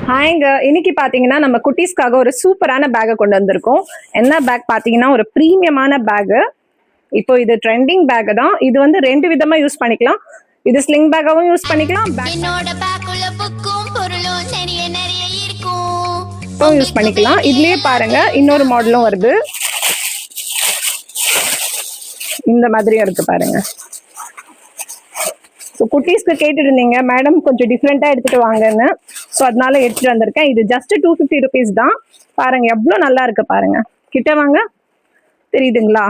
ஹாய்ங்க, இன்னைக்கு பாத்தீங்கன்னா நம்ம குட்டீஸ்க்காக ஒரு சூப்பரான பேக்கை கொண்டு வந்திருக்கோம். என்ன பேக் பாத்தீங்கன்னா ஒரு பிரீமியமான பேக்கு. இப்போ இது ட்ரெண்டிங் பேக் தான். இது வந்து 2 விதமா யூஸ் பண்ணிக்கலாம். இது ஸ்லிங் பேக்காவும் யூஸ் பண்ணிக்கலாம், யூஸ் பண்ணிக்கலாம். இதுலயே பாருங்க இன்னொரு மாடலும் வருது. இந்த மாதிரியும் இருக்கு பாருங்க. ஸோ குட்டீஸ்க்கு கேட்டுட்டு இருந்தீங்க மேடம் கொஞ்சம் டிஃப்ரெண்ட்டாக எடுத்துட்டு வாங்கன்னு. ஸோ அதனால எடுத்துட்டு வந்திருக்கேன். இது ஜஸ்ட் 250 ருபீஸ் தான். பாருங்க எவ்வளோ நல்லா இருக்கு பாருங்க. கிட்ட வாங்க, தெரியுதுங்களா?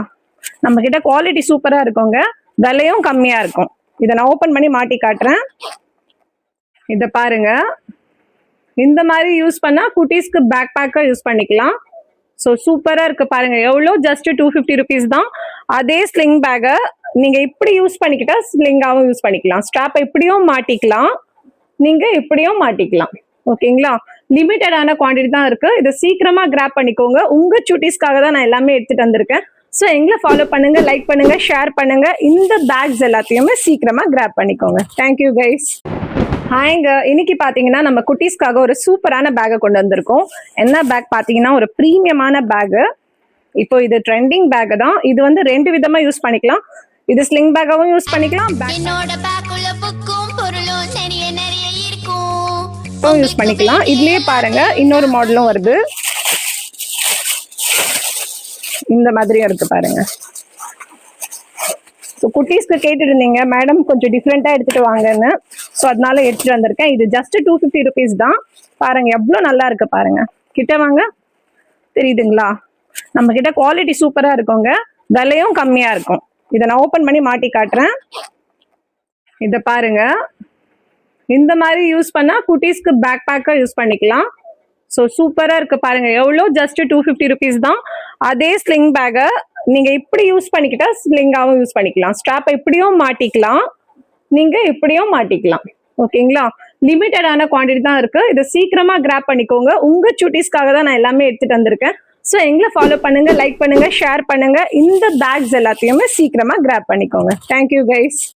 நம்ம கிட்ட குவாலிட்டி சூப்பராக இருக்குங்க, விலையும் கம்மியாக இருக்கும். இதை நான் ஓப்பன் பண்ணி மாட்டி காட்டுறேன். இதை பாருங்க, இந்த மாதிரி யூஸ் பண்ணால் குட்டீஸ்க்கு பேக் பேக்காக யூஸ் பண்ணிக்கலாம். ஸோ சூப்பராக இருக்கு பாருங்க. எவ்வளோ ஜஸ்ட் 250 ருபீஸ் தான். அதே ஸ்லிங் பேக்கை நீங்க இப்படி யூஸ் பண்ணிக்கிட்டா ஸ்லிங்காவும் யூஸ் பண்ணிக்கலாம். ஸ்ட்ராப்பை இப்படியும் மாட்டிக்கலாம், நீங்க இப்படியும் மாட்டிக்கலாம். ஓகேங்களா? லிமிட்டடான குவான்டிட்டி தான் இருக்கு. இதை சீக்கிரமா கிராப் பண்ணிக்கோங்க. உங்க சுட்டீஸ்க்காக தான் நான் எல்லாமே எடுத்துட்டு வந்திருக்கேன். ஸோ எங்களை ஃபாலோ பண்ணுங்க, லைக் பண்ணுங்க, ஷேர் பண்ணுங்க. இந்த பேக்ஸ் எல்லாத்தையுமே சீக்கிரமா கிராப் பண்ணிக்கோங்க. Thank you guys. ஹாய்ங்க, இன்னைக்கு பாத்தீங்கன்னா நம்ம குட்டீஸ்க்காக ஒரு சூப்பரான பேக்கை கொண்டு வந்திருக்கோம். என்ன பேக் பாத்தீங்கன்னா ஒரு பிரீமியமான பேக்கு. இப்போ இது ட்ரெண்டிங் பேக் தான். இது வந்து 2 விதமா யூஸ் பண்ணிக்கலாம். இது ஸ்லிங் பேக்காவும் யூஸ் பண்ணிக்கலாம், யூஸ் பண்ணிக்கலாம். இதுலயே பாருங்க இன்னொரு மாடலும் வருது. இந்த மாதிரியும் இருக்கு பாருங்க. ஸோ குட்டீஸ்க்கு கேட்டுட்டு இருந்தீங்க மேடம் கொஞ்சம் டிஃப்ரெண்ட்டாக எடுத்துட்டு வாங்கன்னு. ஸோ அதனால எடுத்துட்டு வந்திருக்கேன். இது ஜஸ்ட் 250 ருபீஸ் தான். பாருங்க எவ்வளோ நல்லா இருக்கு பாருங்க. கிட்ட வாங்க, தெரியுதுங்களா? நம்ம கிட்ட குவாலிட்டி சூப்பராக இருக்குங்க, விலையும் கம்மியாக இருக்கும். இதை நான் ஓப்பன் பண்ணி மாட்டி காட்டுறேன். இதை பாருங்க, இந்த மாதிரி யூஸ் பண்ணால் குட்டீஸ்க்கு பேக் பேக்காக யூஸ் பண்ணிக்கலாம். ஸோ சூப்பராக இருக்கு பாருங்க. எவ்வளோ ஜஸ்ட் 250 ருபீஸ் தான். அதே ஸ்லிங் பேக்கை நீங்க இப்படி யூஸ் பண்ணிக்கிட்டா ஸ்லிங்காவும் யூஸ் பண்ணிக்கலாம். ஸ்ட்ராப்பை இப்படியும் மாட்டிக்கலாம், நீங்க இப்படியும் மாட்டிக்கலாம். ஓகேங்களா? லிமிட்டடான குவான்டிட்டி தான் இருக்கு. இதை சீக்கிரமா கிராப் பண்ணிக்கோங்க. உங்க சுட்டீஸ்க்காக தான் நான் எல்லாமே எடுத்துட்டு வந்திருக்கேன். ஸோ எங்களை ஃபாலோ பண்ணுங்க, லைக் பண்ணுங்க, ஷேர் பண்ணுங்க. இந்த பேக்ஸ் எல்லாத்தையுமே சீக்கிரமா கிராப் பண்ணிக்கோங்க. Thank you guys.